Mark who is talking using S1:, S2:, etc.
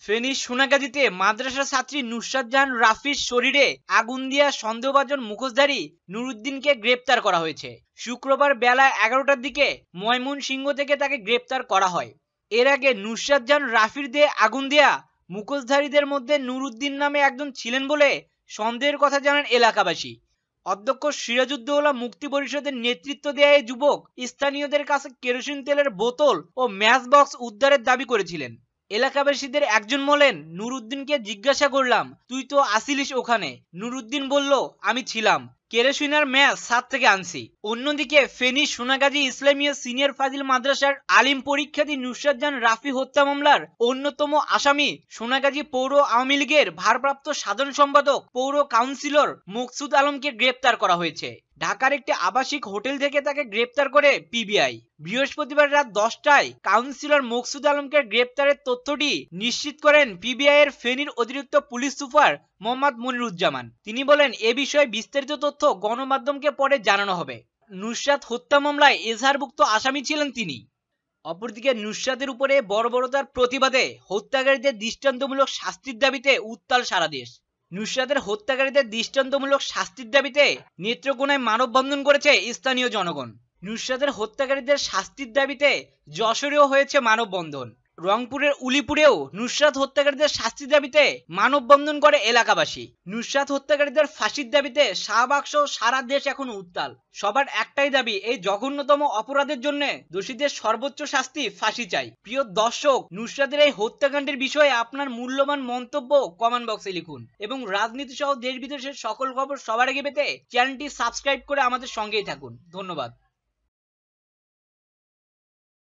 S1: ফেনীর সোনাগাজীতে মাদ্রাসা ছাত্রী নুসরাত জাহান রাফির শরীরে আগুন দিয়া সন্দেহভাজন মুখোশধারী নুরুদ্দিনকে গ্রেপ্তার করা হয়েছে। শুক্রবার বেলা 11টার দিকে ময়মনসিংহ থেকে তাকে গ্রেপ্তার করা হয়। এর আগে নুসরাত জাহান রাফির দেহে আগুন দেয়া মুখোশধারীদের মধ্যে নুরুদ্দিন নামে একজন ছিলেন বলে সন্দেহের কথা জানান এলাকাবাসী। অধ্যক্ষ সিরাজউদ্দৌলা মুক্তি পরিষদের নেতৃত্ব দেয়া এই যুবক স্থানীয়দের কাছে কেরোসিন তেলের বোতল ও ম্যাচ বক্স উদ্ধারের দাবি করেছিলেন। এলাকাবাসীদের একজন বলেন, নুরুদ্দিনকে জিজ্ঞাসা করলাম, তুই তো আসিলিস ওখানে? নুরুদ্দিন বলল, আমি ছিলাম, কেরোসিন আর ম্যাচ ছাদ থেকে আনছি। অন্যদিকে ফেনী সোনাগাজী ইসলামিয়া সিনিয়র ফাজিল মাদ্রাসার আলিম পরীক্ষার্থী নুসরাত জাহান রাফি হত্যা মামলার অন্যতম আসামি সোনাগাজী পৌর আওয়ামী লীগের ভারপ্রাপ্ত সাধারণ সম্পাদক পৌর কাউন্সিলর মকসুদ আলমকে গ্রেপ্তার করা হয়েছে। ঢাকার একটি আবাসিক হোটেল থেকে তাকে গ্রেপ্তার করে পিবিআই। বৃহস্পতিবার রাত 10টায় কাউন্সিলর মকসুদ আলমকে গ্রেপ্তারের তথ্যটি নিশ্চিত করেন পিবিআই এর ফেনীর অতিরিক্ত পুলিশ সুপার মোহাম্মদ মনিরুজ্জামান। তিনি বলেন, এ বিষয়ে বিস্তারিত তথ্য গণমাধ্যমকে পরে জানানো হবে। নুসরাত হত্যা মামলায় এজাহারভুক্ত আসামি ছিলেন তিনি। অপরদিকে নুসরাতের উপরে বর্বরতার প্রতিবাদে হত্যাকারীদের দৃষ্টান্তমূলক শাস্তির দাবিতে উত্তাল সারা দেশ। নুসরাতের হত্যাকারীদের দৃষ্টান্তমূলক শাস্তির দাবিতে নেত্রকোনায় মানববন্ধন করেছে স্থানীয় জনগণ। নুসরাতের হত্যাকারীদের শাস্তির দাবিতে যশোরেও হয়েছে মানববন্ধন। রংপুরের উলিপুরেও নুসরাত হত্যাকারীদের শাস্তির দাবিতে মানববন্ধন করে এলাকাবাসী। নুসরাত হত্যাকারীদের ফাঁসির দাবিতে শাহবাগ সহ সারা দেশ এখন উত্তাল। সবার একটাই দাবি, এই জঘন্যতম অপরাধের জন্য দোষীদের সর্বোচ্চ শাস্তি ফাঁসি চাই। প্রিয় দর্শক, নুসরাতের এই হত্যাকাণ্ডের বিষয়ে আপনার মূল্যবান মন্তব্য কমেন্ট বক্সে লিখুন এবং রাজনীতি সহ দেশ বিদেশের সকল খবর সবার আগে পেতে চ্যানেলটি সাবস্ক্রাইব করে আমাদের সঙ্গেই থাকুন। ধন্যবাদ।